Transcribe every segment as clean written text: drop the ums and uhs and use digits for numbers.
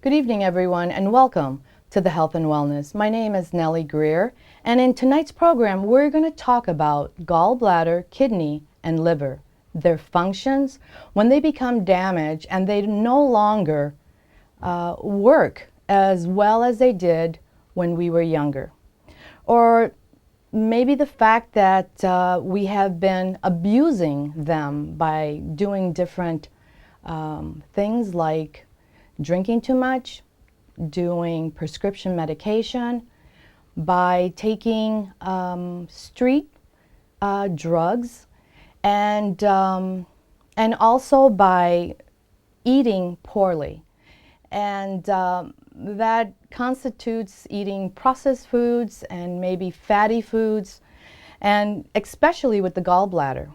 Good evening, everyone, and welcome to the Health and Wellness. My name is Nellie Greer, and in tonight's program, we're going to talk about gallbladder, kidney, and liver, their functions when they become damaged and they no longer work as well as they did when we were younger. Or maybe the fact that we have been abusing them by doing different things like drinking too much, doing prescription medication, by taking street drugs, and also by eating poorly. And that constitutes eating processed foods and maybe fatty foods, and especially with the gallbladder.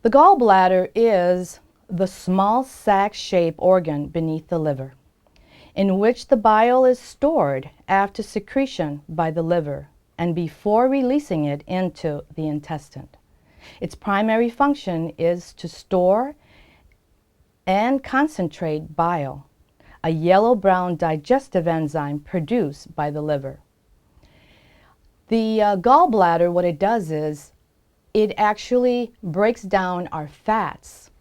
The gallbladder is the small sac-shaped organ beneath the liver, in which the bile is stored after secretion by the liver and before releasing it into the intestine. Its primary function is to store and concentrate bile, a yellow-brown digestive enzyme produced by the liver. The gallbladder, what it does is it actually breaks down our fats.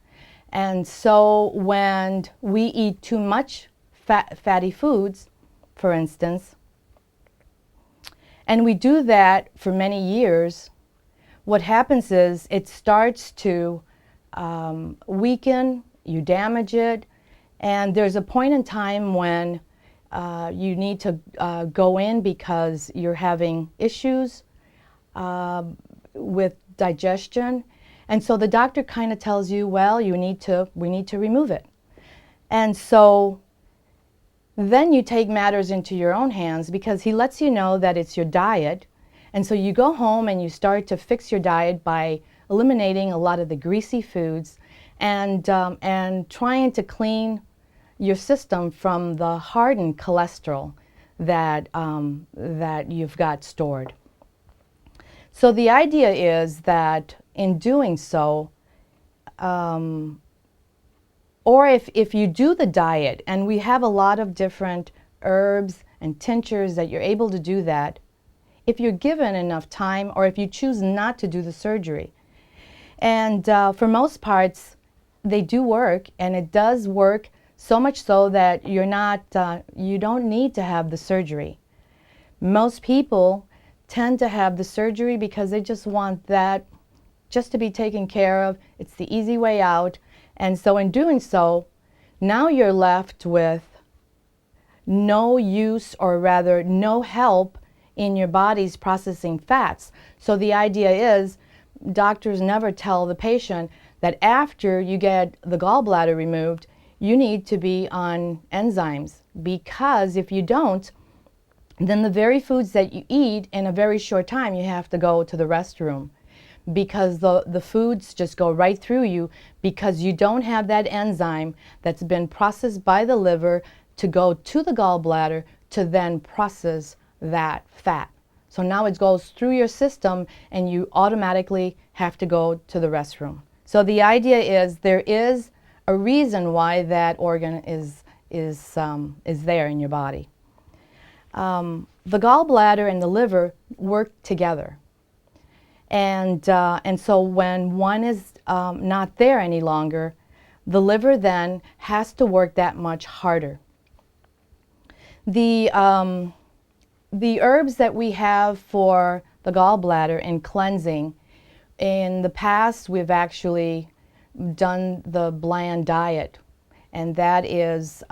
And so when we eat too much fatty foods, for instance, and we do that for many years, what happens is it starts to weaken, you damage it, and there's a point in time when you need to go in because you're having issues with digestion. And so the doctor kind of tells you, well, we need to remove it. And so then you take matters into your own hands because he lets you know that it's your diet. And so you go home and you start to fix your diet by eliminating a lot of the greasy foods and trying to clean your system from the hardened cholesterol that you've got stored. So the idea is that in doing so, or if you do the diet, and we have a lot of different herbs and tinctures that you're able to do that, if you're given enough time or if you choose not to do the surgery. And for most parts, they do work, and it does work so much so that you don't need to have the surgery. Most people tend to have the surgery because they just want that just to be taken care of. It's the easy way out. And so in doing so, now you're left with no use, or rather no help in your body's processing fats. So the idea is doctors never tell the patient that after you get the gallbladder removed, you need to be on enzymes, because if you don't, then the very foods that you eat, in a very short time you have to go to the restroom, because the foods just go right through you because you don't have that enzyme that's been processed by the liver to go to the gallbladder to then process that fat. So now it goes through your system and you automatically have to go to the restroom. So the idea is there is a reason why that organ is there in your body. The gallbladder and the liver work together. And so when one is not there any longer, the liver then has to work that much harder. The herbs that we have for the gallbladder in cleansing, in the past we've actually done the bland diet, and that is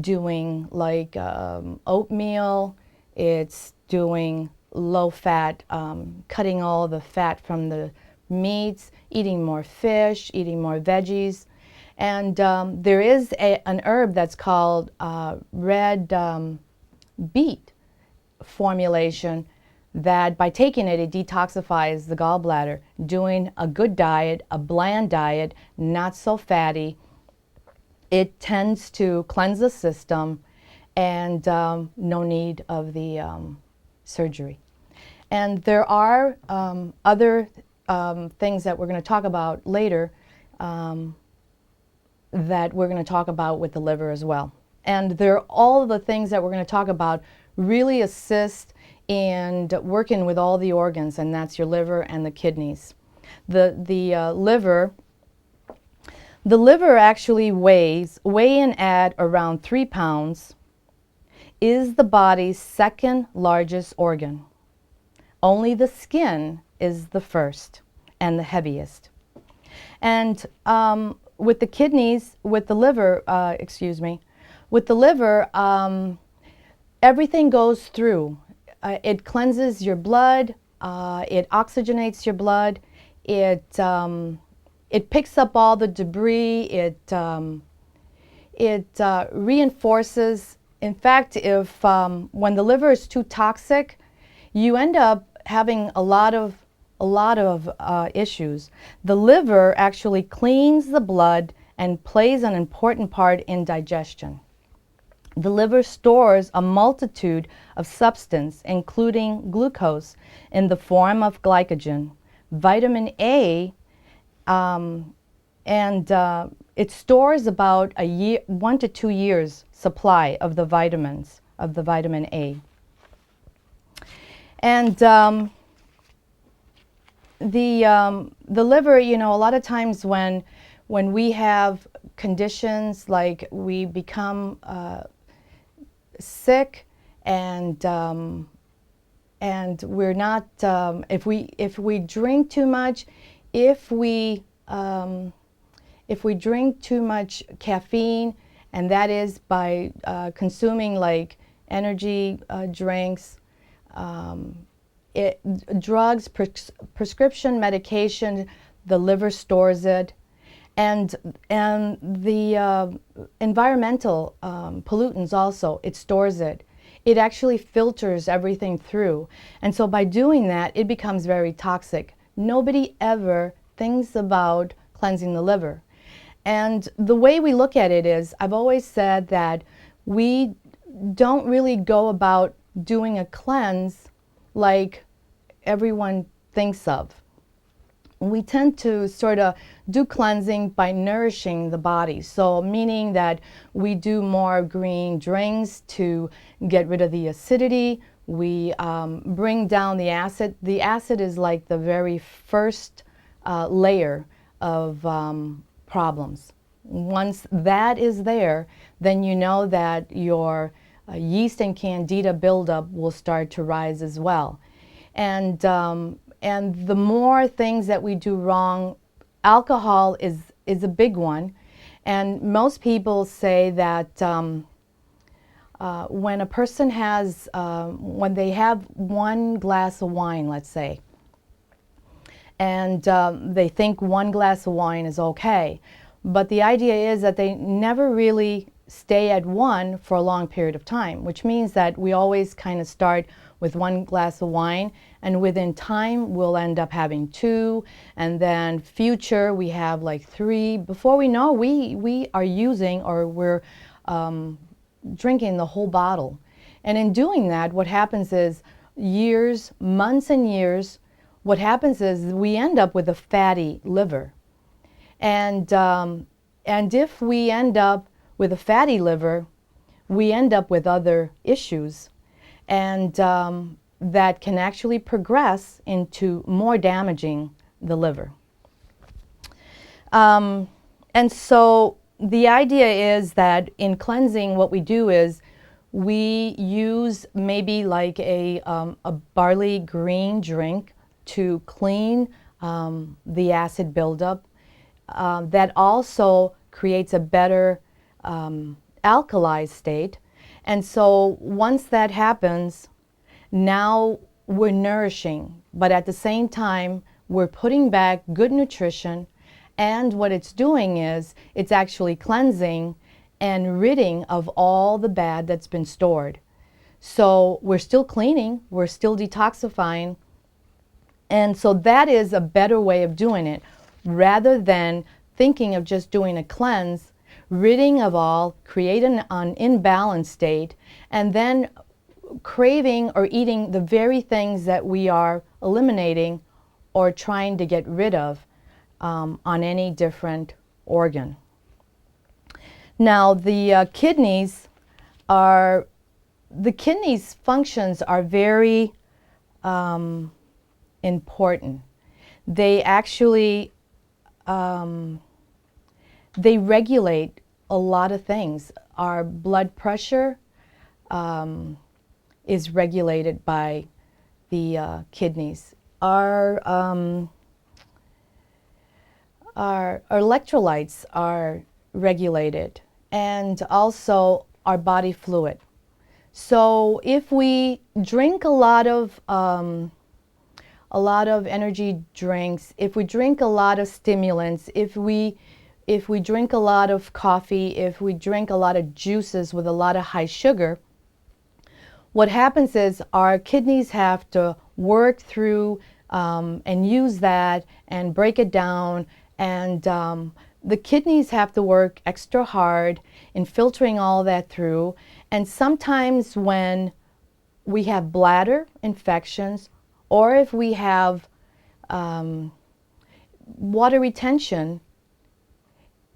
doing like oatmeal, it's doing low fat, cutting all the fat from the meats, eating more fish, eating more veggies. And there is an herb that's called red beet formulation that by taking it, it detoxifies the gallbladder. Doing a good diet, a bland diet, not so fatty, it tends to cleanse the system and no need of the surgery. And there are other things that we're going to talk about later that we're going to talk about with the liver as well. And all of the things that we're going to talk about really assist in working with all the organs, and that's your liver and the kidneys. The liver actually weighs in at around 3 pounds, is the body's second largest organ. Only the skin is the first and the heaviest. And with the kidneys, with the liver, everything goes through. It cleanses your blood, it oxygenates your blood, it picks up all the debris, it reinforces. In fact, if when the liver is too toxic, you end up having a lot of issues. The liver actually cleans the blood and plays an important part in digestion. The liver stores a multitude of substance, including glucose, in the form of glycogen, vitamin A, and it stores about 1 to 2 years supply of the vitamins, of the vitamin A. And the liver, you know, a lot of times when we have conditions like we become sick and we're not, if we drink too much, if we drink too much caffeine, and that is by consuming like energy drinks, drugs, prescription medication, the liver stores it, and the environmental pollutants also, it stores it. It actually filters everything through, and so by doing that, it becomes very toxic. Nobody ever thinks about cleansing the liver. And the way we look at it is, I've always said that we don't really go about doing a cleanse like everyone thinks of. We tend to sort of do cleansing by nourishing the body. So meaning that we do more green drinks to get rid of the acidity. We bring down the acid. The acid is like the very first layer of problems. Once that is there, then you know that your yeast and candida buildup will start to rise as well. And the more things that we do wrong, alcohol is a big one. And most people say that when a person has, when they have 1 glass of wine, let's say, and they think 1 glass of wine is okay, but the idea is that they never really stay at 1 for a long period of time, which means that we always kind of start with 1 glass of wine, and within time we'll end up having 2, and then future we have like 3. Before we know, we are using, or we're drinking the whole bottle. And in doing that, what happens is years, months and years, what happens is we end up with a fatty liver. And if we end up with a fatty liver, we end up with other issues. And that can actually progress into more damaging the liver. And so the idea is that in cleansing, what we do is we use maybe like a barley green drink to clean the acid buildup. That also creates a better alkali state. And so once that happens, now we're nourishing, but at the same time, we're putting back good nutrition, and what it's doing is it's actually cleansing and ridding of all the bad that's been stored. So we're still cleaning, we're still detoxifying, and so that is a better way of doing it, rather than thinking of just doing a cleanse, ridding of all, creating an imbalanced state, and then craving or eating the very things that we are eliminating or trying to get rid of on any different organ. Now the kidneys are, the kidneys functions are very important. They actually they regulate a lot of things. Our blood pressure is regulated by the kidneys. Our electrolytes are regulated, and also our body fluid. So if we drink a lot of energy drinks, if we drink a lot of stimulants, if we drink a lot of coffee, if we drink a lot of juices with a lot of high sugar, what happens is our kidneys have to work through and use that and break it down, and the kidneys have to work extra hard in filtering all that through. And sometimes when we have bladder infections, or if we have water retention,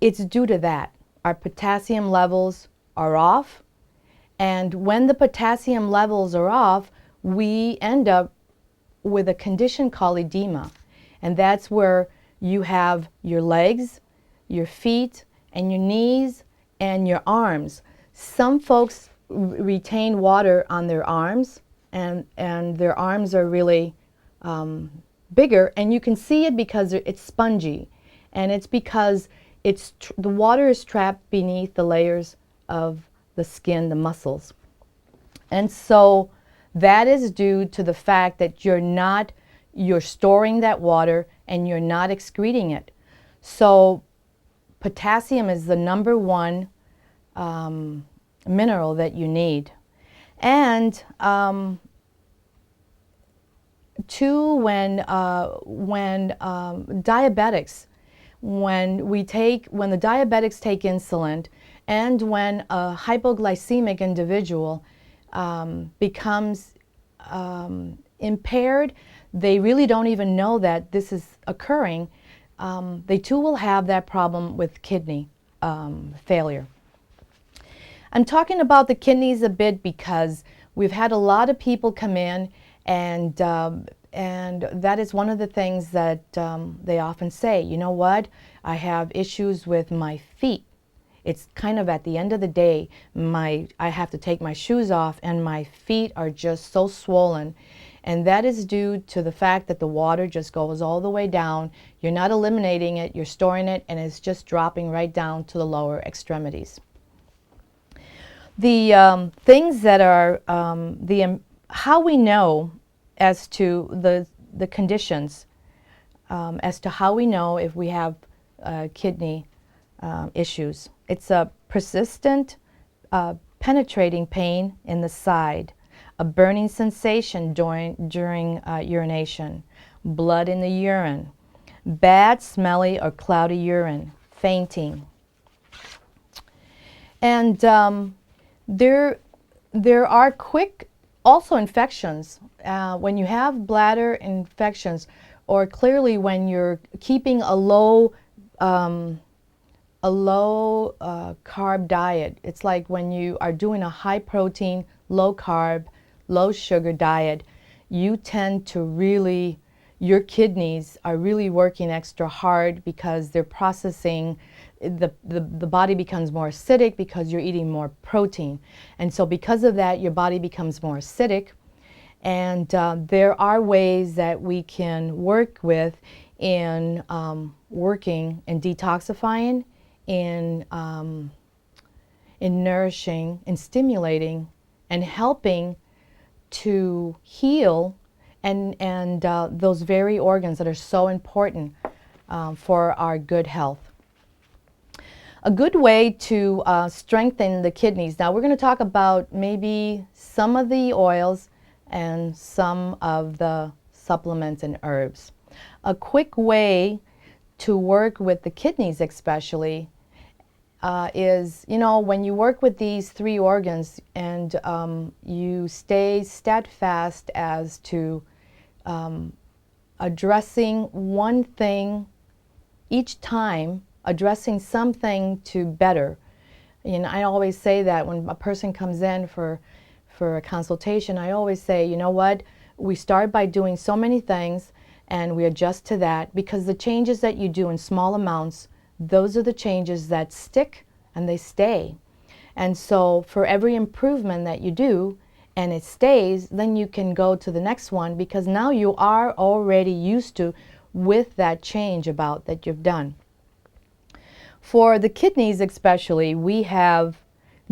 it's due to that. Our potassium levels are off, and when the potassium levels are off, we end up with a condition called edema. And that's where you have your legs, your feet, and your knees, and your arms. Some folks retain water on their arms, and their arms are really bigger, and you can see it because it's spongy, and it's because the water is trapped beneath the layers of the skin, the muscles. And so that is due to the fact that you're storing that water and you're not excreting it. So potassium is the number one mineral that you need. And two, when diabetics, when the diabetics take insulin, and when a hypoglycemic individual becomes impaired, they really don't even know that this is occurring. They too will have that problem with kidney failure. I'm talking about the kidneys a bit because we've had a lot of people come in, and that is one of the things that they often say, you know what, I have issues with my feet. It's kind of at the end of the day, I have to take my shoes off and my feet are just so swollen. And that is due to the fact that the water just goes all the way down. You're not eliminating it, you're storing it, and it's just dropping right down to the lower extremities. The things that are, how we know as to the conditions, as to how we know if we have kidney issues. It's a persistent, penetrating pain in the side, a burning sensation during urination, blood in the urine, bad, smelly, or cloudy urine, fainting. And there are quick also infections. When you have bladder infections, or clearly when you're keeping a low carb diet. It's like when you are doing a high protein, low carb, low sugar diet, you tend to really, your kidneys are really working extra hard because they're processing, the body becomes more acidic because you're eating more protein. And so because of that, your body becomes more acidic. And there are ways that we can work with in working and detoxifying, in nourishing and stimulating and helping to heal and those very organs that are so important for our good health. A good way to strengthen the kidneys. Now we're going to talk about maybe some of the oils and some of the supplements and herbs. A quick way to work with the kidneys especially is, you know, when you work with these three organs and you stay steadfast as to addressing one thing each time, addressing something to better. I always say that when a person comes in for a consultation, I always say, you know what, we start by doing so many things and we adjust to that, because the changes that you do in small amounts, those are the changes that stick and they stay. And so for every improvement that you do and it stays, then you can go to the next one, because now you are already used to with that change about that you've done. For the kidneys especially, we have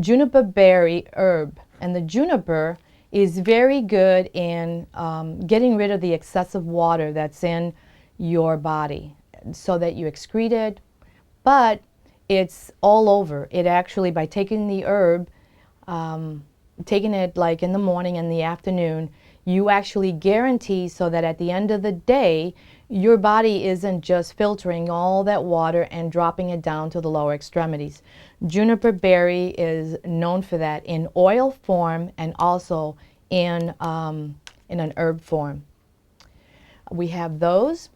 juniper berry herb, and the juniper is very good in getting rid of the excessive water that's in your body so that you excrete it, but it's all over. It actually, by taking the herb, taking it like in the morning and the afternoon, you actually guarantee so that at the end of the day, your body isn't just filtering all that water and dropping it down to the lower extremities. Juniper berry is known for that in oil form and also in an herb form. We have those.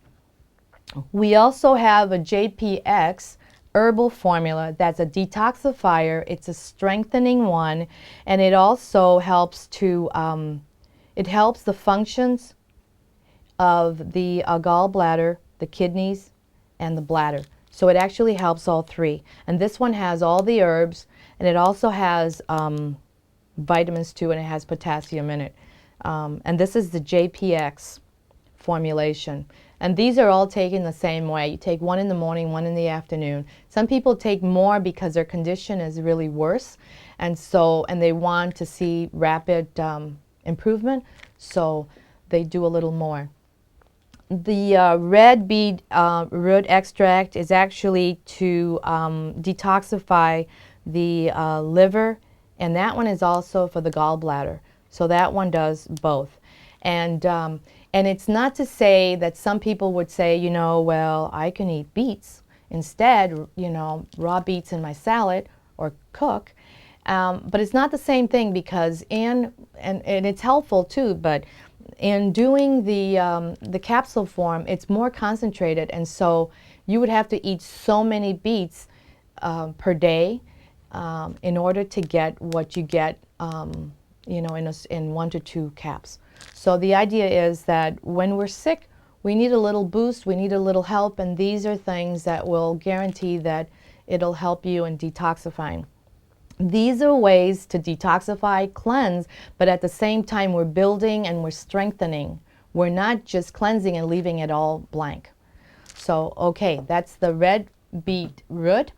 We also have a JPX herbal formula that's a detoxifier. It's a strengthening one, and it also helps to it helps the functions of the gallbladder, the kidneys, and the bladder. So it actually helps all three. And this one has all the herbs, and it also has vitamins too, and it has potassium in it. And this is the JPX formulation. And these are all taken the same way. You take one in the morning, one in the afternoon. Some people take more because their condition is really worse, and they want to see rapid improvement, so they do a little more. The red beet root extract is actually to detoxify the liver, and that one is also for the gallbladder. So that one does both. And it's not to say that some people would say, you know, well, I can eat beets instead, you know, raw beets in my salad or cook. But it's not the same thing, because and it's helpful too, but in doing the capsule form, it's more concentrated, and so you would have to eat so many beets per day in order to get what you get, you know, in 1 to 2 caps. So the idea is that when we're sick, we need a little boost, we need a little help, and these are things that will guarantee that it'll help you in detoxifying. These are ways to detoxify, cleanse, but at the same time we're building and we're strengthening. We're not just cleansing and leaving it all blank. So, okay, that's the red beet root.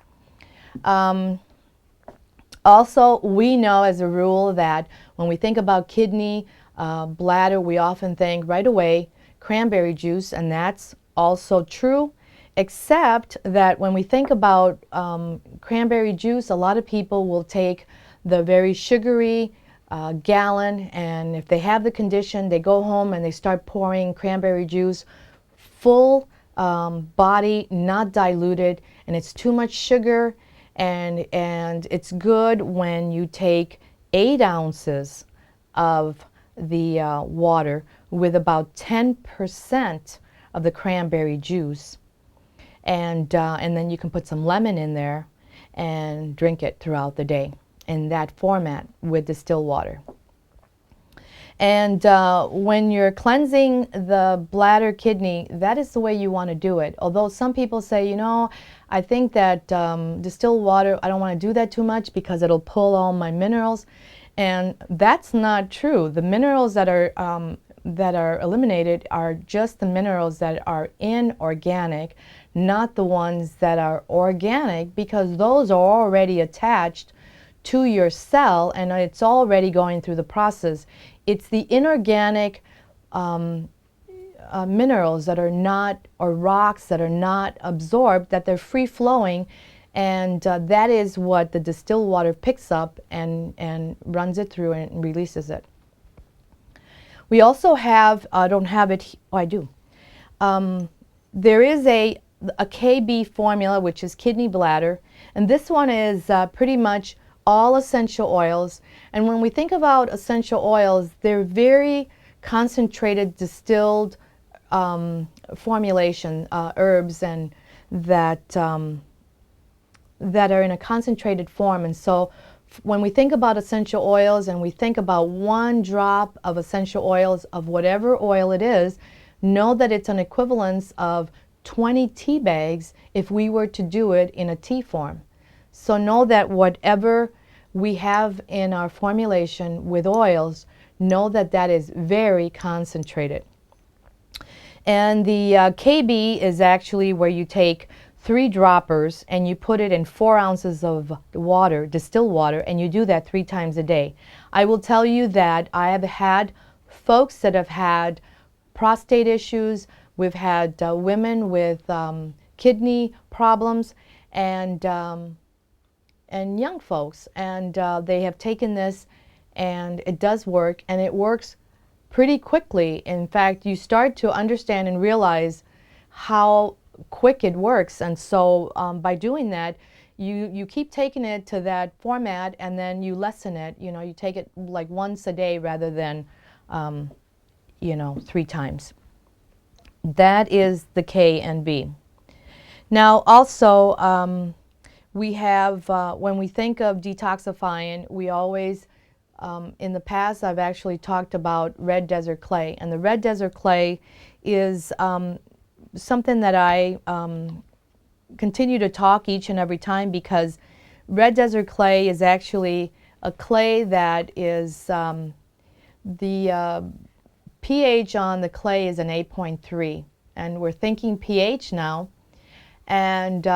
Also, we know as a rule that when we think about kidney, bladder, we often think right away cranberry juice, and that's also true, except that when we think about cranberry juice, a lot of people will take the very sugary gallon, and if they have the condition, they go home and they start pouring cranberry juice, full body, not diluted, and it's too much sugar, and it's good when you take 8 ounces of the water with about 10% of the cranberry juice, and then you can put some lemon in there and drink it throughout the day in that format with distilled water. And when you're cleansing the bladder, kidney, that is the way you want to do it. Although some people say, you know, I think that distilled water, I don't want to do that too much because it'll pull all my minerals. And that's not true. The minerals that are eliminated are just the minerals that are inorganic, not the ones that are organic, because those are already attached to your cell and it's already going through the process. It's the inorganic minerals that are not, or rocks that are not absorbed, that they're free flowing, and that is what the distilled water picks up and runs it through and releases it. We also have, I don't have it, oh I do. There is a KB formula, which is kidney bladder, and this one is pretty much all essential oils. And when we think about essential oils, they're very concentrated, distilled formulation, herbs, and that that are in a concentrated form. And so when we think about essential oils and we think about one drop of essential oils of whatever oil it is, know that it's an equivalence of 20 tea bags if we were to do it in a tea form. So know that whatever we have in our formulation with oils, know that that is very concentrated. And the KB is actually where you take 3 droppers and you put it in 4 ounces of water, distilled water, and you do that 3 times a day. I will tell you that I have had folks that have had prostate issues. We've had women with kidney problems and young folks, and they have taken this, and it does work, and it works pretty quickly. In fact, you start to understand and realize how quick it works, and so by doing that, you keep taking it to that format, and then you lessen it. You know, you take it like once a day rather than 3 times. That is the K and B. Now also we have, when we think of detoxifying, we always, in the past I've actually talked about red desert clay. And the red desert clay is something that I continue to talk each and every time, because red desert clay is actually a clay that is, the pH on the clay is an 8.3. And we're thinking pH now. And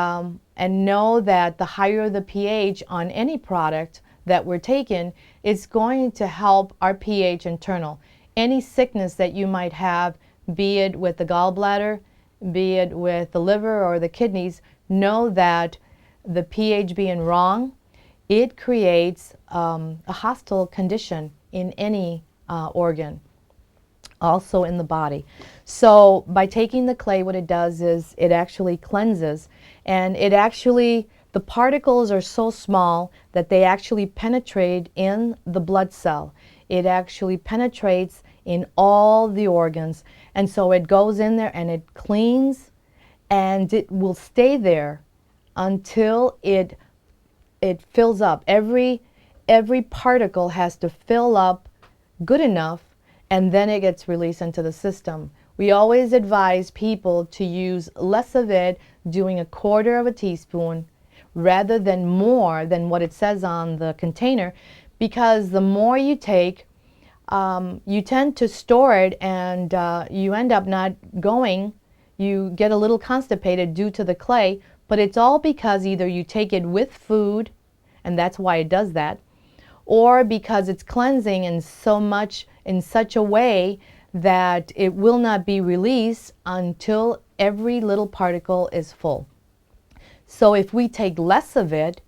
know that the higher the pH on any product that we're taking, it's going to help our pH internal. Any sickness that you might have, be it with the gallbladder, be it with the liver or the kidneys, know that the pH being wrong, it creates a hostile condition in any organ, also in the body. So by taking the clay, what it does is it actually cleanses, and it actually, the particles are so small that they actually penetrate in the blood cell. It actually penetrates in all the organs, and so it goes in there and it cleans, and it will stay there until it fills up. Every particle has to fill up good enough, and then it gets released into the system. We always advise people to use less of it, doing 1/4 of a teaspoon rather than more than what it says on the container, because the more you take, you tend to store it, and you end up not going. You get a little constipated due to the clay, but it's all because either you take it with food, and that's why it does that, or because it's cleansing in such a way that it will not be released until every little particle is full. So if we take less of it,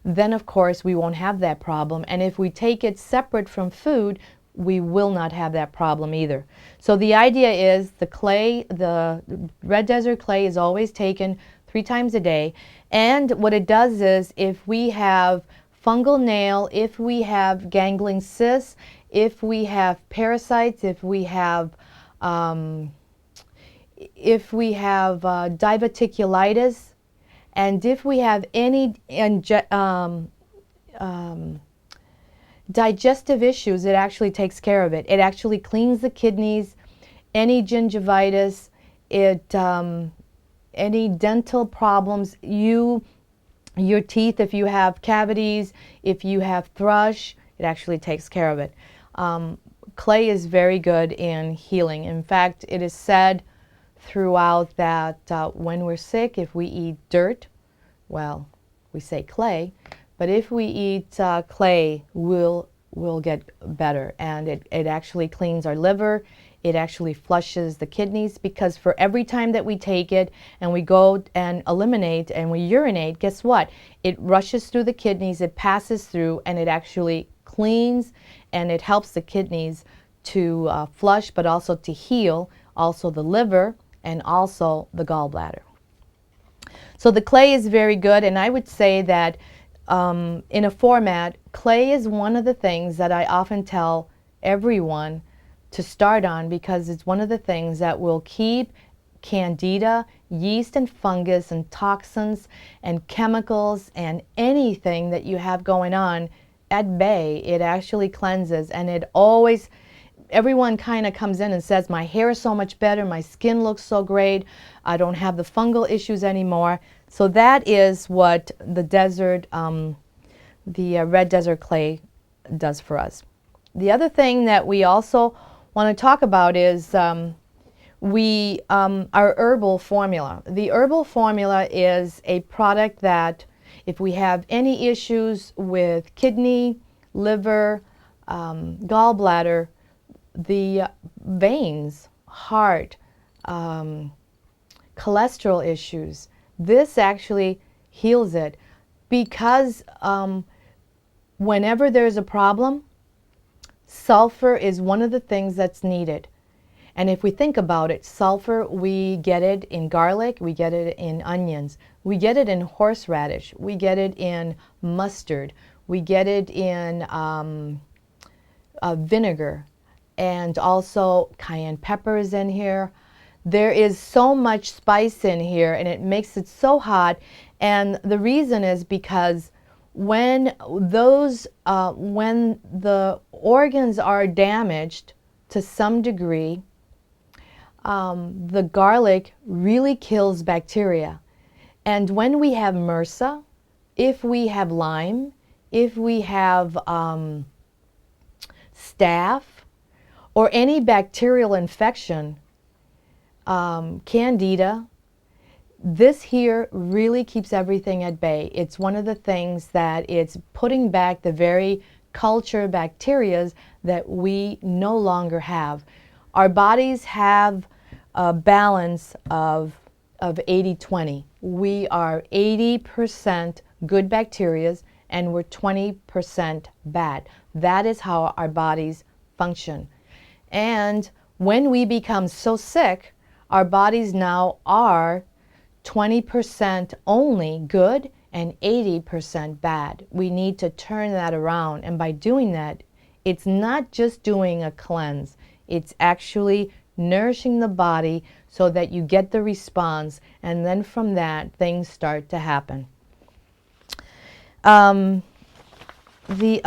then of course we won't have that problem. And if we take it separate from food, we will not have that problem either. So the idea is the clay, the red desert clay, is always taken 3 times a day. And what it does is, if we have fungal nail, if we have ganglion cysts, if we have parasites, if we have diverticulitis, and if we have any digestive issues, it actually takes care of it. It actually cleans the kidneys, any gingivitis, any dental problems, your teeth, if you have cavities, if you have thrush, it actually takes care of it. Clay is very good in healing. In fact, it is said throughout that when we're sick, if we eat dirt, well, we say clay, but if we eat clay, we'll get better. And it actually cleans our liver. It actually flushes the kidneys, because for every time that we take it and we go and eliminate and we urinate, guess what? It rushes through the kidneys, it passes through, and it actually cleans, and it helps the kidneys to flush, but also to heal, also the liver, and also the gallbladder. So the clay is very good, and I would say that in a format, clay is one of the things that I often tell everyone to start on, because it's one of the things that will keep candida, yeast and fungus and toxins and chemicals and anything that you have going on at bay. It actually cleanses, and it always, everyone kind of comes in and says, my hair is so much better, my skin looks so great, I don't have the fungal issues anymore. So that is what the desert, the red desert clay does for us. The other thing that we also want to talk about is our herbal formula. The herbal formula is a product that if we have any issues with kidney, liver, gallbladder, the veins, heart, cholesterol issues, this actually heals it, because whenever there's a problem, sulfur is one of the things that's needed. And if we think about it, sulfur, we get it in garlic, we get it in onions, we get it in horseradish, we get it in mustard, we get it in vinegar, and also cayenne pepper is in here. There is so much spice in here, and it makes it so hot. And the reason is because when the organs are damaged to some degree, the garlic really kills bacteria. And when we have MRSA, if we have Lyme, if we have staph, or any bacterial infection, candida, this here really keeps everything at bay. It's one of the things that it's putting back the very culture bacteria that we no longer have. Our bodies have a balance of 80-20. We are 80% good bacteria and we're 20% bad. That is how our bodies function. And when we become so sick, our bodies now are 20% only good and 80% bad. We need to turn that around. And by doing that, it's not just doing a cleanse. It's actually nourishing the body so that you get the response. And then from that, things start to happen. We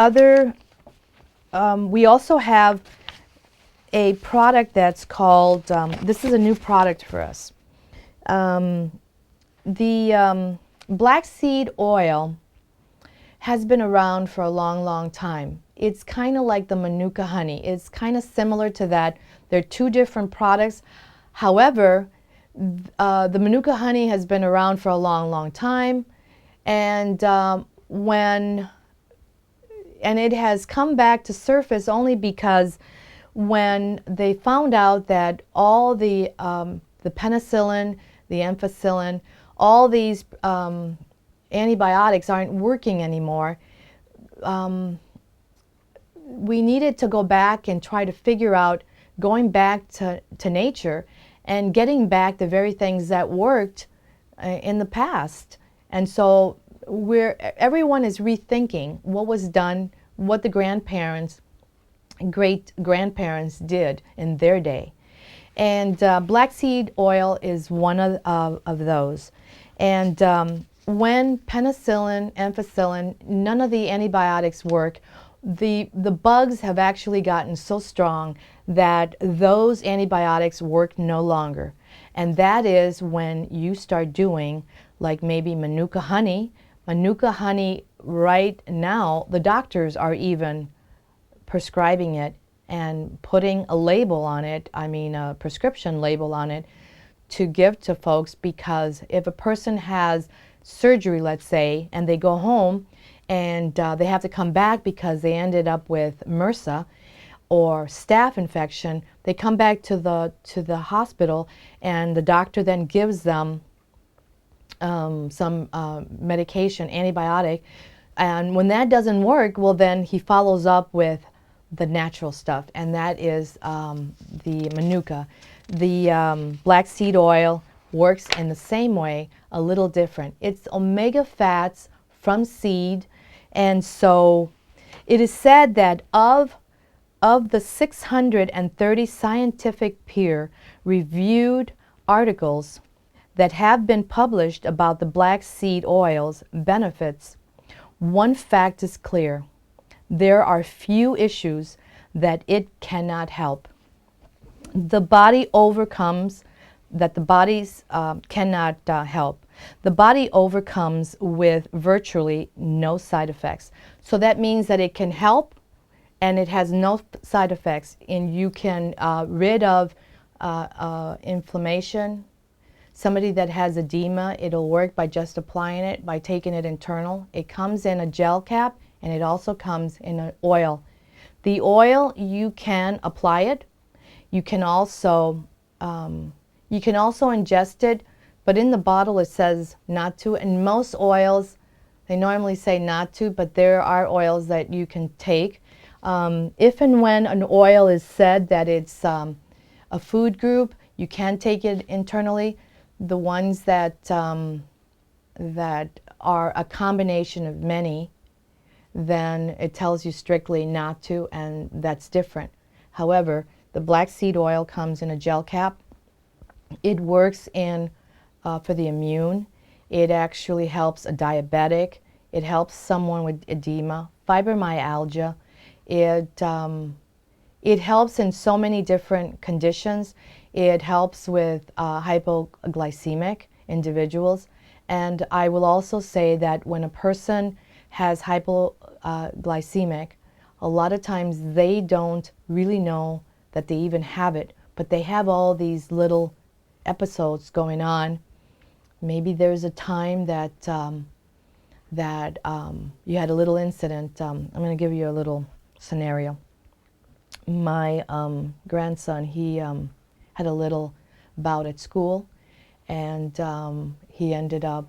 also have a product that's called, this is a new product for us. The black seed oil has been around for a long, long time. It's kind of like the Manuka honey. It's kind of similar to that. They're two different products. However, the Manuka honey has been around for a long, long time. And it has come back to surface only because when they found out that all the penicillin, the ampicillin, all these antibiotics aren't working anymore, we needed to go back and try to figure out going back to nature and getting back the very things that worked in the past. And so everyone is rethinking what was done, what the great-grandparents did in their day. And black seed oil is one of those. And when penicillin, ampicillin, none of the antibiotics work, the bugs have actually gotten so strong that those antibiotics work no longer. And that is when you start doing like maybe Manuka honey. Manuka honey right now, the doctors are even prescribing it and putting a label on it, a prescription label on it, to give to folks, because if a person has surgery, let's say, and they go home and they have to come back because they ended up with MRSA or staph infection, they come back to the hospital and the doctor then gives them some medication, antibiotic, and when that doesn't work, well then he follows up with the natural stuff, and that is the Manuka. The black seed oil works in the same way, a little different. It's omega fats from seed, and so it is said that of the 630 scientific peer-reviewed articles that have been published about the black seed oil's benefits, one fact is clear. There are few issues that it cannot help. The body overcomes that the bodies cannot help. The body overcomes with virtually no side effects. So that means that it can help and it has no side effects, and you can rid of inflammation. Somebody that has edema, it'll work by just applying it, by taking it internal. It comes in a gel cap, and it also comes in an oil. The oil, you can apply it. You can also ingest it, but in the bottle it says not to. And most oils, they normally say not to, but there are oils that you can take. If and when an oil is said that it's a food group, you can take it internally. The ones that are a combination of many, then it tells you strictly not to, and that's different. However, the black seed oil comes in a gel cap. It works for the immune. It actually helps a diabetic. It helps someone with edema, fibromyalgia. It helps in so many different conditions. It helps with hypoglycemic individuals. And I will also say that when a person has hypoglycemic, a lot of times they don't really know that they even have it, but they have all these little episodes going on. Maybe there's a time that you had a little incident. I'm going to give you a little scenario. My grandson, he had a little bout at school, and he ended up,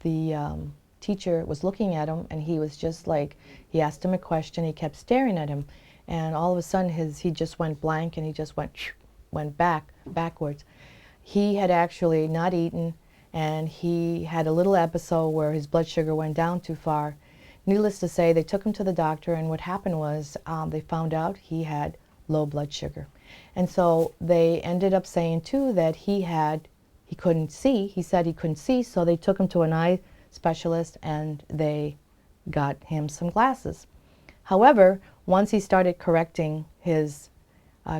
the teacher was looking at him, and he was just like, he asked him a question, he kept staring at him, and all of a sudden he just went blank, and he just went backwards. He had actually not eaten, and he had a little episode where his blood sugar went down too far. Needless to say, they took him to the doctor, and what happened was they found out he had low blood sugar. And so they ended up saying too that he couldn't see. He said he couldn't see, so they took him to an eye specialist and they got him some glasses. However, once he started correcting his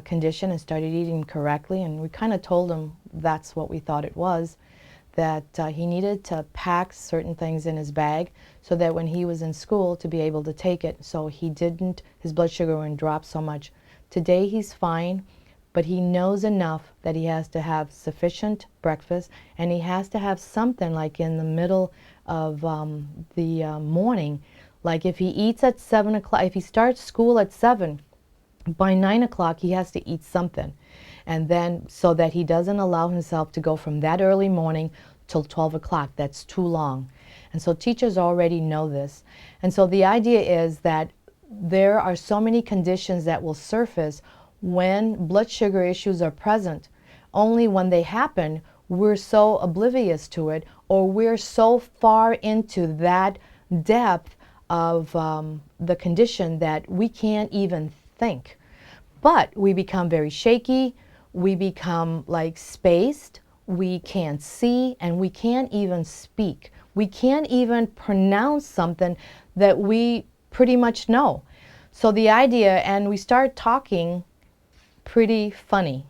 condition and started eating correctly, and we kind of told him that's what we thought it was, that he needed to pack certain things in his bag so that when he was in school to be able to take it, so his blood sugar wouldn't drop so much. Today he's fine, but he knows enough that he has to have sufficient breakfast, and he has to have something like in the middle of the morning. Like if he eats at 7 o'clock, if he starts school at 7, by 9 o'clock he has to eat something. And then so that he doesn't allow himself to go from that early morning till 12 o'clock. That's too long. And so teachers already know this. And so the idea is that there are so many conditions that will surface when blood sugar issues are present. Only when they happen, we're so oblivious to it, or we're so far into that depth of the condition that we can't even think. But we become very shaky, we become like spaced, we can't see, and we can't even speak. We can't even pronounce something that we pretty much know. So the idea, and we start talking pretty funny.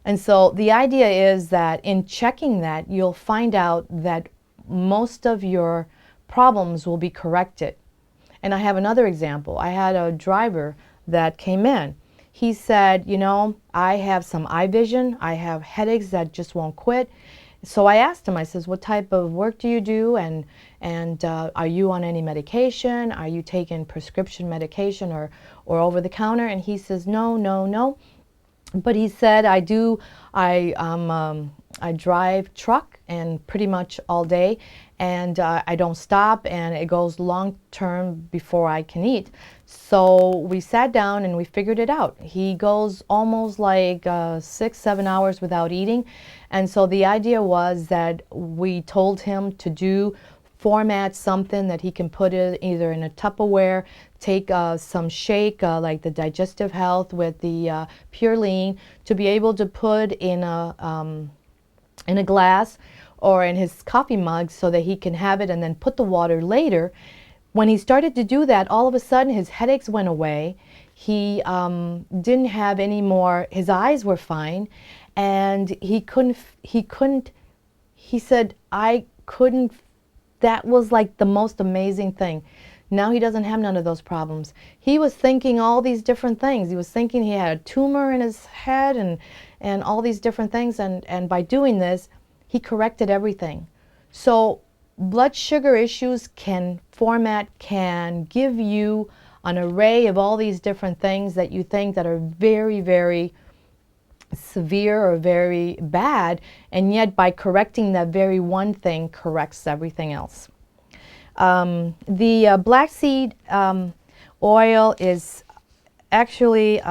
And so the idea is that in checking that, you'll find out that most of your problems will be corrected. And I have another example. I had a driver that came in. He said, you know, I have some eye vision, I have headaches that just won't quit. So I asked him, I says, what type of work do you do, and are you on any medication? Are you taking prescription medication or over the counter? And he says, no. But he said, I drive truck and pretty much all day, and I don't stop, and it goes long term before I can eat. So we sat down and we figured it out. He goes almost like 6-7 hours without eating. And so the idea was that we told him to format something that he can put it either in a Tupperware, take some shake like the Digestive Health with the Pure Lean, to be able to put in a in a glass or in his coffee mug so that he can have it and then put the water later. When he started to do that, all of a sudden his headaches went away. He didn't have any more, his eyes were fine, and he said, I couldn't, that was like the most amazing thing. Now he doesn't have none of those problems. He was thinking all these different things. He was thinking he had a tumor in his head and all these different things, and by doing this, he corrected everything. So blood sugar issues can give you an array of all these different things that you think that are very, very severe or very bad, and yet by correcting that very one thing corrects everything else. The black seed oil is actually,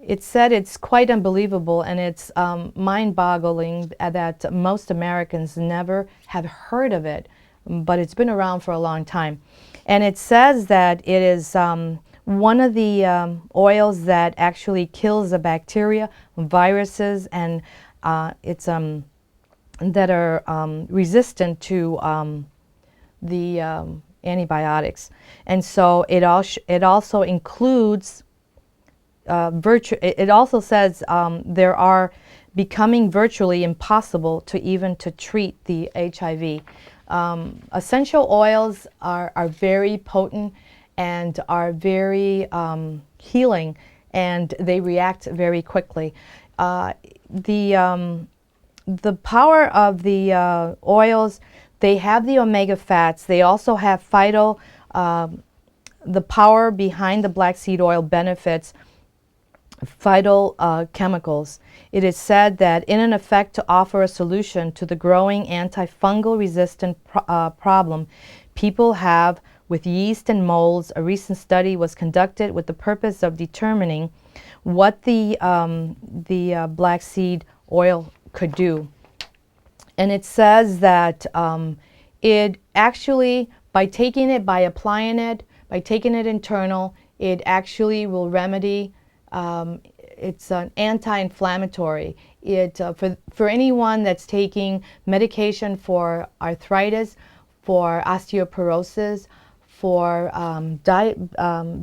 it said it's quite unbelievable, and it's mind-boggling that most Americans never have heard of it, but it's been around for a long time. And it says that it is one of the oils that actually kills the bacteria, viruses, and it's that are resistant to the antibiotics. And so it also includes it also says there are becoming virtually impossible to treat the HIV. Essential oils are very potent and are very healing, and they react very quickly. The power of the oils, they have the omega fats. They also have the power behind the black seed oil benefits phytochemicals. It is said that in an effect to offer a solution to the growing antifungal resistant problem people have with yeast and molds, a recent study was conducted with the purpose of determining what the black seed oil could do. And it says that it actually, by applying it, by taking it internal, it actually will remedy. It's an anti-inflammatory. For anyone that's taking medication for arthritis, for osteoporosis, for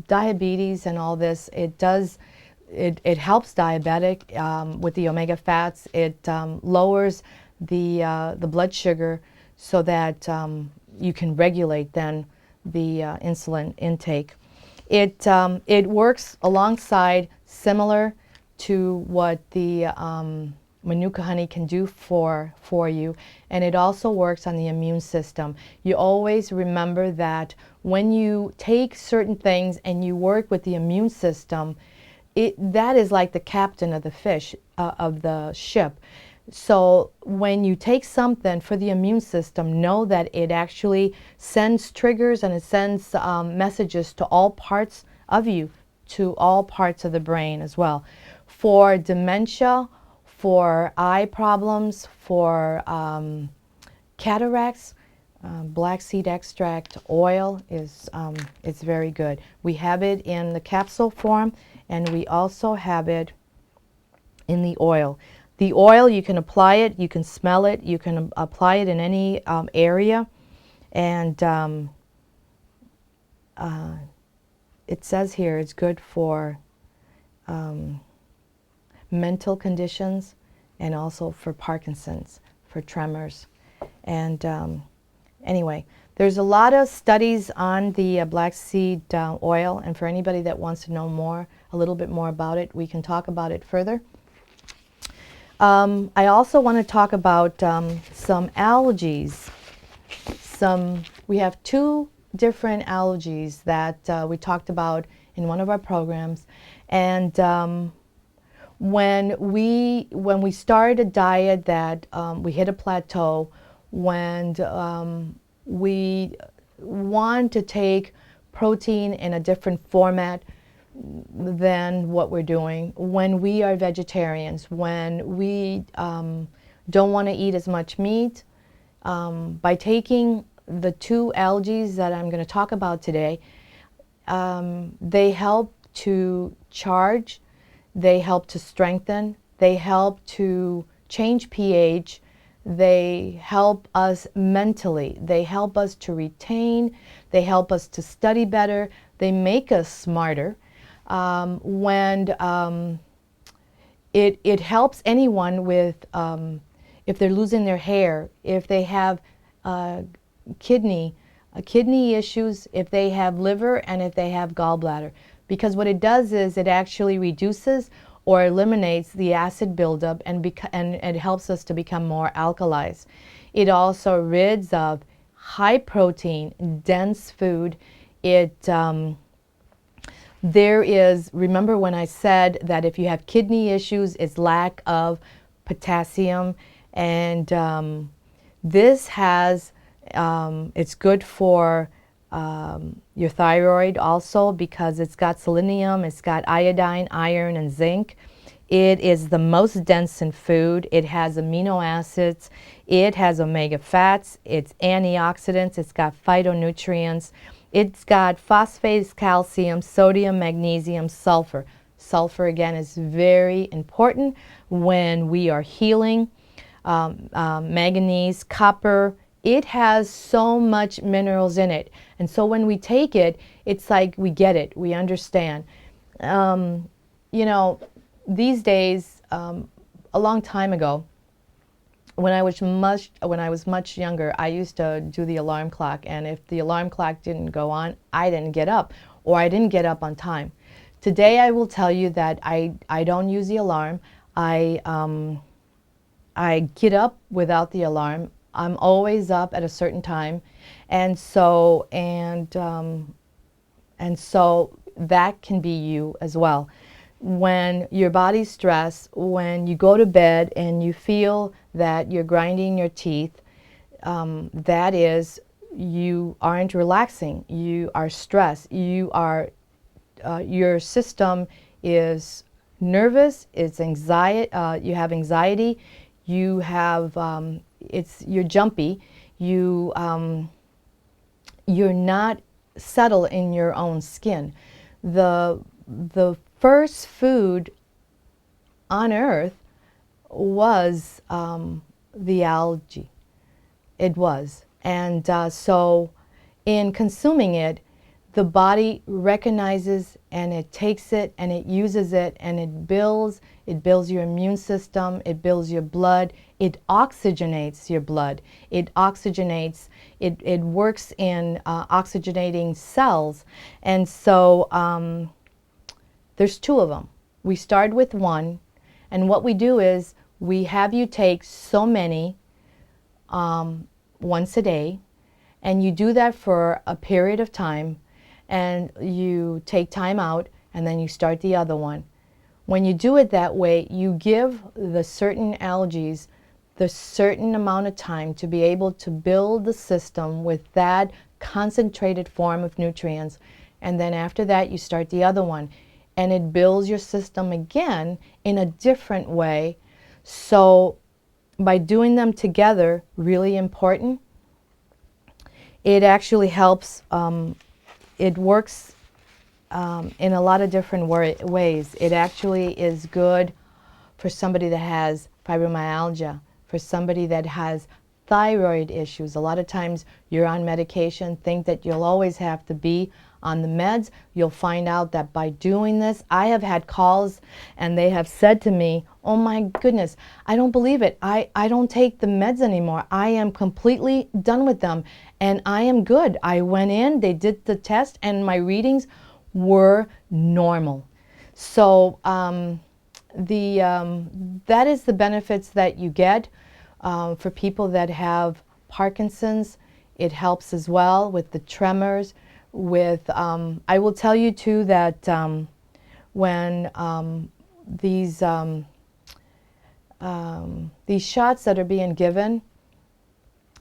diabetes and all this, it helps diabetic with the omega fats. It lowers the blood sugar so that you can regulate then the insulin intake. It works alongside, similar to what the Manuka honey can do for you, and it also works on the immune system. You always remember that when you take certain things and you work with the immune system, that is like the captain of the ship. So when you take something for the immune system, know that it actually sends triggers and it sends messages to all parts of you, to all parts of the brain as well. For dementia, for eye problems, for cataracts, black seed extract oil is it's very good. We have it in the capsule form, and we also have it in the oil. The oil, you can apply it, you can smell it, you can apply it in any area, and it says here it's good for mental conditions and also for Parkinson's, for tremors. And anyway, there's a lot of studies on the black seed oil, and for anybody that wants to know a little bit more about it, we can talk about it further. I also want to talk about some allergies. We have two different allergies that we talked about in one of our programs, and when we started a diet that we hit a plateau, when we want to take protein in a different format than what we're doing, when we are vegetarians, when we don't want to eat as much meat, by taking the two algaes that I'm going to talk about today, they help to charge, they help to strengthen, they help to change pH. They help us mentally. They help us to retain. They help us to study better. They make us smarter. It helps anyone with, if they're losing their hair, if they have kidney issues, if they have liver, and if they have gallbladder. Because what it does is it actually reduces or eliminates the acid buildup, and it helps us to become more alkalized. It also rids of high protein, dense food. There is, remember when I said that if you have kidney issues, it's lack of potassium, and this has, it's good for your thyroid also, because it's got selenium, it's got iodine, iron, and zinc. It is the most dense in food. It has amino acids. It has omega fats. It's antioxidants. It's got phytonutrients. It's got phosphates, calcium, sodium, magnesium, sulfur. Sulfur, again, is very important when we are healing. Manganese, copper. It has so much minerals in it. And so when we take it, it's like we get it. We understand. You know, these days, a long time ago, when I was much younger, I used to do the alarm clock, and if the alarm clock didn't go on, I didn't get up, or I didn't get up on time. Today, I will tell you that I don't use the alarm. I get up without the alarm. I'm always up at a certain time, and so that can be you as well. When your body's stressed, when you go to bed and you feel that you're grinding your teeth, that is, you aren't relaxing. You are stressed. You are, your system is nervous. It's anxiety. You have anxiety. You have, you're jumpy. You're not settled in your own skin. The first food on earth was the algae. It was. And so in consuming it, the body recognizes, and it takes it and it uses it, and it builds your immune system, it builds your blood, it oxygenates your blood, it oxygenates, it works in oxygenating cells. And so there's two of them. We start with one, and what we do is we have you take so many once a day, and you do that for a period of time, and you take time out, and then you start the other one. When you do it that way, you give the certain algae the certain amount of time to be able to build the system with that concentrated form of nutrients, and then after that you start the other one, and it builds your system again in a different way. So by doing them together, really important, it actually helps. It works in a lot of different ways. It actually is good for somebody that has fibromyalgia, for somebody that has thyroid issues. A lot of times you're on medication, think that you'll always have to be on the meds. You'll find out that by doing this, I have had calls and they have said to me, oh my goodness, I don't believe it. I don't take the meds anymore. I am completely done with them and I am good. I went in, they did the test, and my readings were normal. So that is the benefits that you get for people that have Parkinson's. It helps as well with the tremors. With I will tell you too that when these shots that are being given,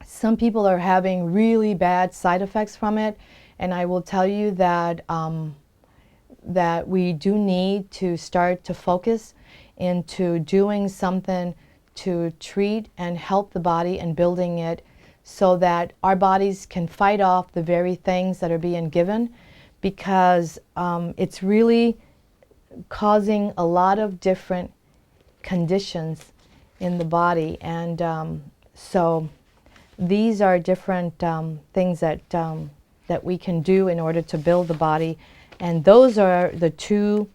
some people are having really bad side effects from it, and I will tell you that that we do need to start to focus into doing something to treat and help the body and building it, so that our bodies can fight off the very things that are being given, because it's really causing a lot of different conditions in the body. And so these are different things that, that we can do in order to build the body. And those are the two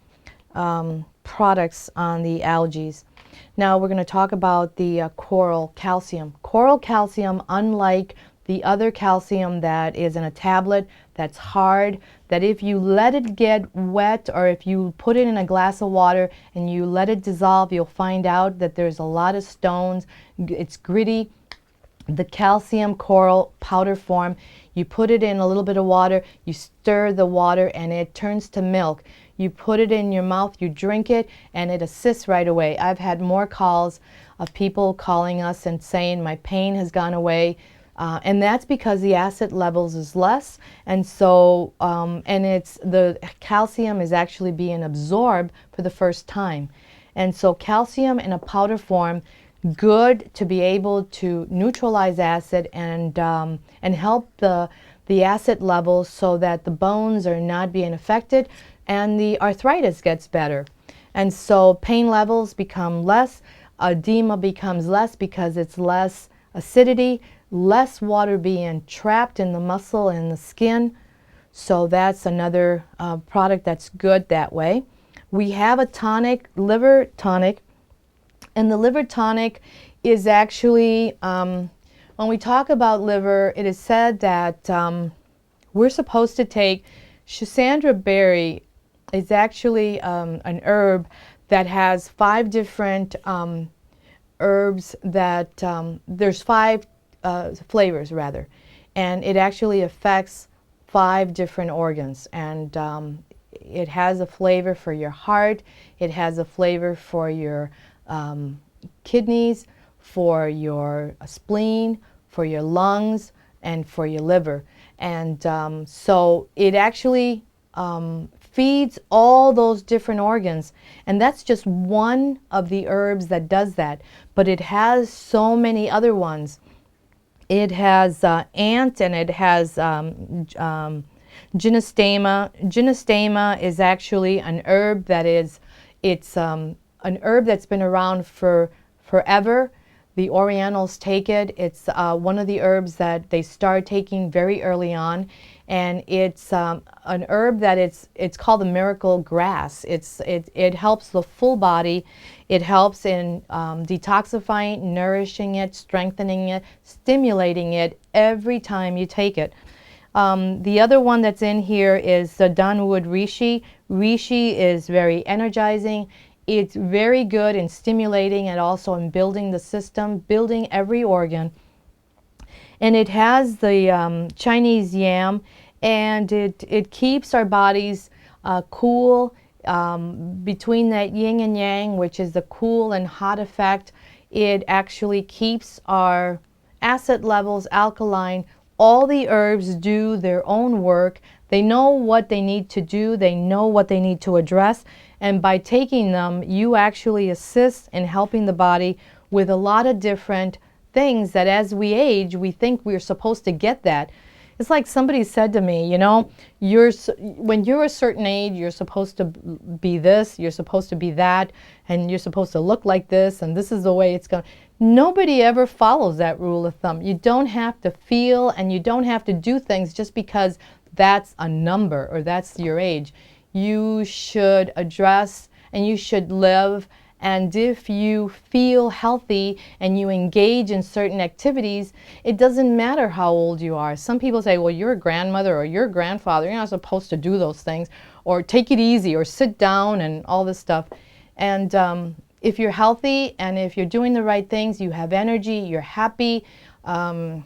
products on the algae. Now we're going to talk about the coral calcium. Coral calcium, unlike the other calcium that is in a tablet that's hard, that if you let it get wet or if you put it in a glass of water and you let it dissolve, you'll find out that there's a lot of stones. It's gritty. The calcium coral powder form, you put it in a little bit of water, you stir the water and it turns to milk. You put it in your mouth, you drink it, and it assists right away. I've had more calls of people calling us and saying my pain has gone away, and that's because the acid levels is less, and so and it's the calcium is actually being absorbed for the first time. And so calcium in a powder form, good to be able to neutralize acid and help the acid levels so that the bones are not being affected and the arthritis gets better. And so pain levels become less, edema becomes less because it's less acidity, less water being trapped in the muscle and the skin. So that's another product that's good that way. We have a tonic, liver tonic, and the liver tonic is actually, when we talk about liver, it is said that we're supposed to take Schisandra berry. Is actually an herb that has 5 different herbs that, there's 5 flavors rather, and it actually affects 5 different organs. And it has a flavor for your heart, it has a flavor for your kidneys, for your spleen, for your lungs, and for your liver. And so it actually feeds all those different organs, and that's just one of the herbs that does that, but it has so many other ones. It has ant, and it has gynostema. Gynostema is actually an herb that is, it's an herb that's been around for forever. The Orientals take it. It's one of the herbs that they start taking very early on, and it's an herb that it's called the miracle grass. It helps the full body. It helps in detoxifying, nourishing it, strengthening it, stimulating it every time you take it. The other one that's in here is the Dunwood Reishi. Reishi is very energizing. It's very good in stimulating and also in building the system, building every organ. And it has the Chinese yam, and it keeps our bodies cool between that yin and yang, which is the cool and hot effect. It actually keeps our acid levels alkaline. All the herbs do their own work. They know what they need to do. They know what they need to address. And by taking them, you actually assist in helping the body with a lot of different things that as we age, we think we're supposed to get that. It's like somebody said to me, you know, when you're a certain age, you're supposed to be this, you're supposed to be that, and you're supposed to look like this, and this is the way it's going. Nobody ever follows that rule of thumb. You don't have to feel and you don't have to do things just because that's a number or that's your age. You should address and you should live, and if you feel healthy and you engage in certain activities, it doesn't matter how old you are. Some people say, well, you're a grandmother or you're a grandfather, you're not supposed to do those things, or take it easy, or sit down, and all this stuff. And if you're healthy and if you're doing the right things, you have energy, you're happy. And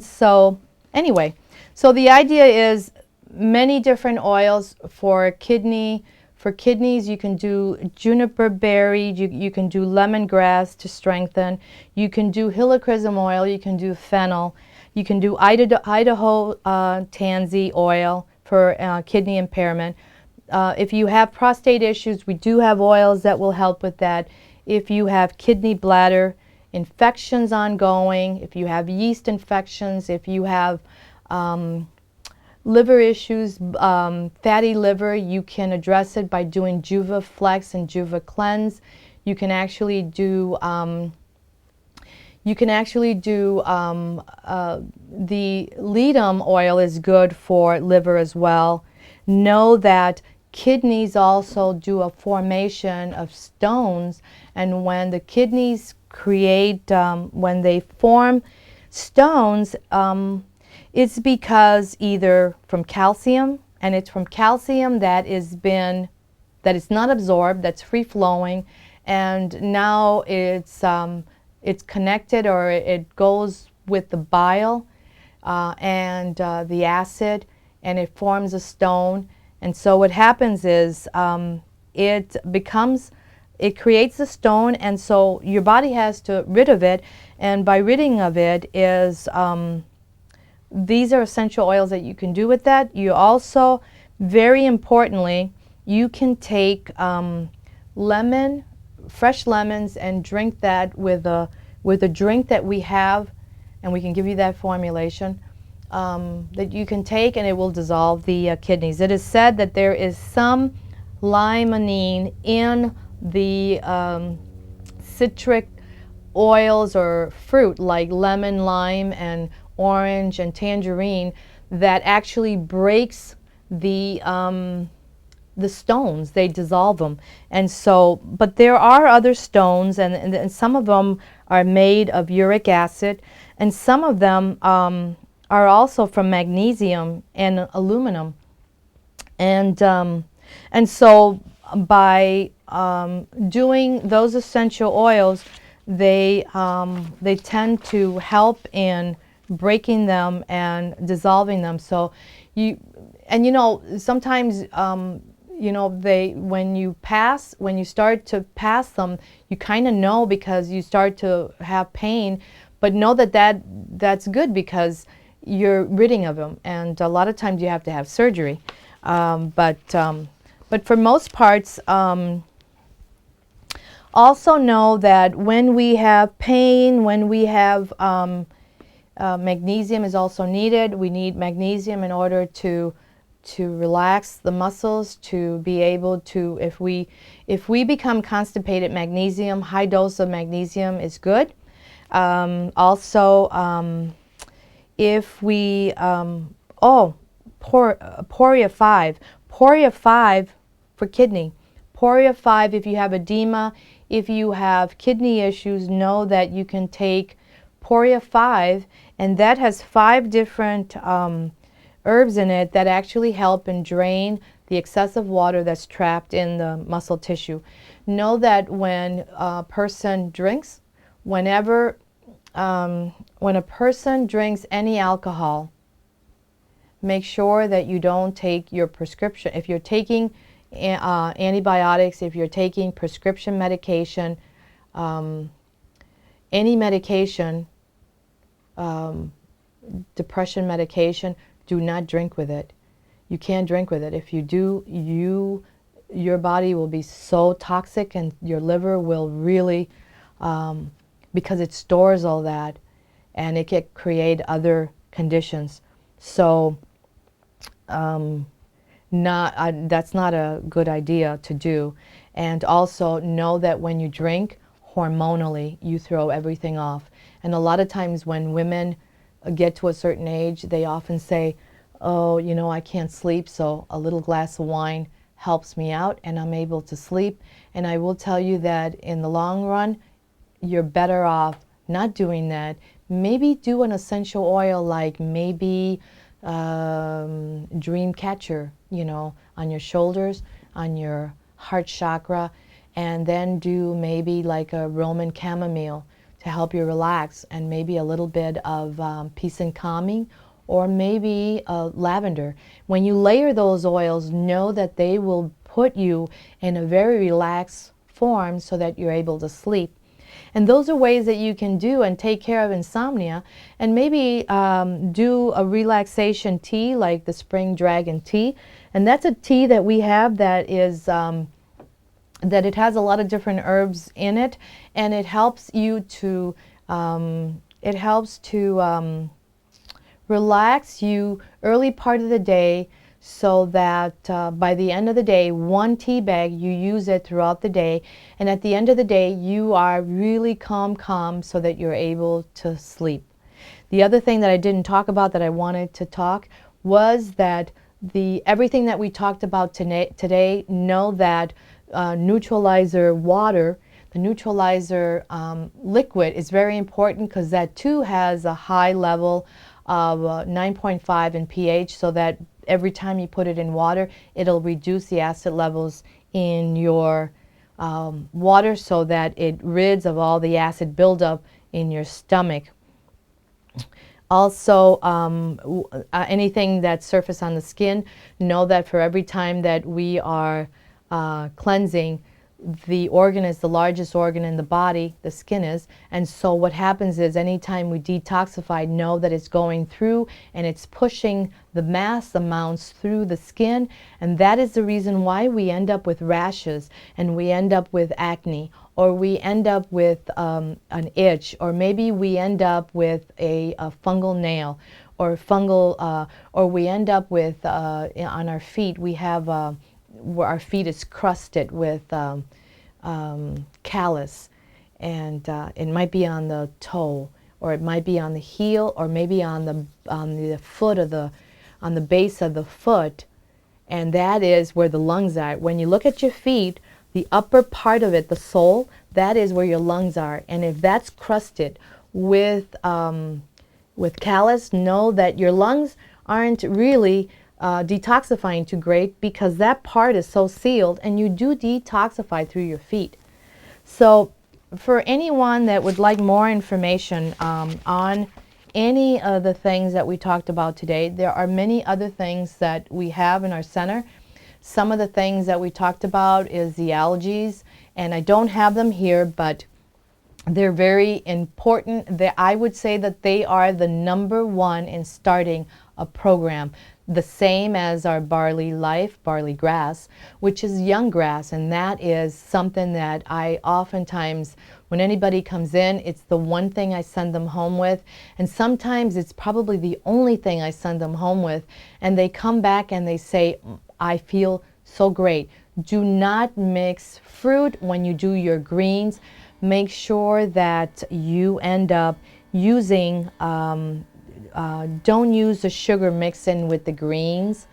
so anyway, so the idea is many different oils for kidney. For kidneys, you can do juniper berry, you can do lemongrass to strengthen, you can do helichrysum oil, you can do fennel, you can do Idaho tansy oil for kidney impairment. If you have prostate issues, we do have oils that will help with that. If you have kidney bladder infections ongoing, if you have yeast infections, if you have liver issues, fatty liver, you can address it by doing Juva Flex and Juva Cleanse. You can actually do the ledum oil is good for liver as well. Know that kidneys also do a formation of stones, and when the kidneys create, when they form stones, it's because either from calcium, and it's from calcium that is not absorbed, that's free flowing, and now it's connected, or it goes with the bile and the acid, and it forms a stone. And so what happens is it creates a stone, and so your body has to rid of it. And by ridding of it is, these are essential oils that you can do with that. You also, very importantly, you can take fresh lemons and drink that with a drink that we have, and we can give you that formulation that you can take, and it will dissolve the kidneys. It is said that there is some limonene in the citric oils or fruit like lemon, lime, and orange and tangerine that actually breaks the stones. They dissolve them. And so, but there are other stones, and some of them are made of uric acid, and some of them are also from magnesium and aluminum. And so by doing those essential oils, they tend to help in breaking them and dissolving them. So sometimes when you start to pass them, you kind of know, because you start to have pain, but know that's good because you're ridding of them. And a lot of times you have to have surgery, but for most parts, also know that when we have pain, when we have magnesium is also needed. We need magnesium in order to relax the muscles, to be able to, if we become constipated, magnesium, high dose of magnesium is good. Also, if we, Poria 5 for kidney. Poria 5, if you have edema, if you have kidney issues, know that you can take Poria 5, and that has 5 different herbs in it that actually help and drain the excessive water that's trapped in the muscle tissue. Know that when a person drinks, when a person drinks any alcohol, make sure that you don't take your prescription. If you're taking antibiotics, if you're taking prescription medication, any medication, depression medication, do not drink with it. You can't drink with it. If you do, your body will be so toxic, and your liver will really, because it stores all that, and it can create other conditions. So that's not a good idea to do. And also know that when you drink, hormonally, you throw everything off. And a lot of times when women get to a certain age, they often say, oh, I can't sleep, so a little glass of wine helps me out and I'm able to sleep. And I will tell you that in the long run, you're better off not doing that. Maybe do an essential oil, like maybe dream catcher, on your shoulders, on your heart chakra, and then do maybe like a Roman chamomile to help you relax, and maybe a little bit of peace and calming, or maybe lavender. When you layer those oils, know that they will put you in a very relaxed form so that you're able to sleep. And those are ways that you can do and take care of insomnia. And maybe do a relaxation tea, like the Spring Dragon tea. And that's a tea that we have that is that it has a lot of different herbs in it, and it helps you to relax you early part of the day, so that by the end of the day, 1 tea bag, you use it throughout the day, and at the end of the day you are really calm so that you're able to sleep. The other thing that I didn't talk about that I wanted to talk was that everything that we talked about today, know that neutralizer water, the neutralizer liquid, is very important, because that too has a high level of 9.5 in pH, so that every time you put it in water, it'll reduce the acid levels in your water, so that it rids of all the acid buildup in your stomach. Also, anything that surface on the skin, know that for every time that we are cleansing, the organ is the largest organ in the body, the skin is, and so what happens is anytime we detoxify, know that it's going through and it's pushing the mass amounts through the skin, and that is the reason why we end up with rashes, and we end up with acne, or we end up with an itch, or maybe we end up with a fungal nail, or fungal, or we end up with on our feet, we have where our feet is crusted with callus, and it might be on the toe, or it might be on the heel, or maybe on the foot of on the base of the foot, and that is where the lungs are. When you look at your feet, the upper part of it, the sole, that is where your lungs are, and if that's crusted with callus, know that your lungs aren't really detoxifying too great, because that part is so sealed, and you do detoxify through your feet. So for anyone that would like more information on any of the things that we talked about today, there are many other things that we have in our center. Some of the things that we talked about is the algaes, and I don't have them here, but they're very important. I would say that they are the #1 in starting a program, the same as our barley life, barley grass, which is young grass, and that is something that I oftentimes, when anybody comes in, it's the one thing I send them home with, and sometimes it's probably the only thing I send them home with, and they come back and they say, I feel so great. Do not mix fruit when you do your greens. Make sure that you end up using, don't use the sugar mixed in with the greens.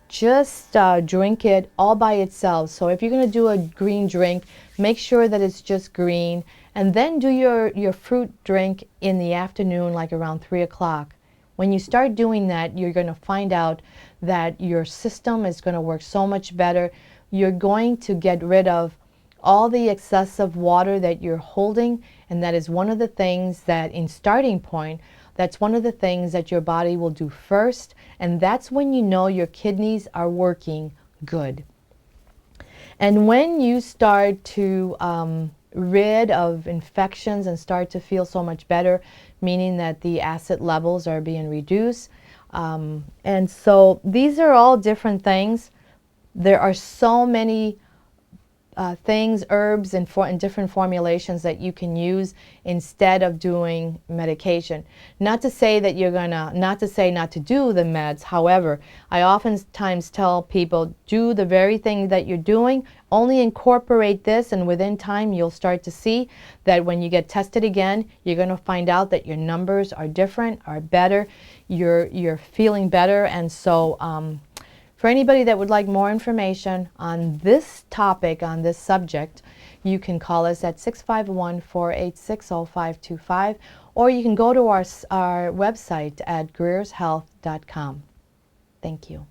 Just drink it all by itself. So if you're going to do a green drink, make sure that it's just green, and then do your fruit drink in the afternoon, like around 3 o'clock. When you start doing that, you're going to find out that your system is going to work so much better. You're going to get rid of all the excessive water that you're holding, and that is one of the things that, in starting point, that's one of the things that your body will do first, and that's when you know your kidneys are working good. And when you start to rid of infections and start to feel so much better, meaning that the acid levels are being reduced. And so these are all different things. There are so many things, herbs, and different formulations that you can use instead of doing medication. Not to say that you're gonna, not to say not to do the meds. However, I oftentimes tell people, do the very thing that you're doing, only incorporate this, and within time you'll start to see that when you get tested again, you're gonna find out that your numbers are different, are better, you're feeling better. And so for anybody that would like more information on this topic, on this subject, you can call us at 651-486-0525, or you can go to our website at greershealth.com. Thank you.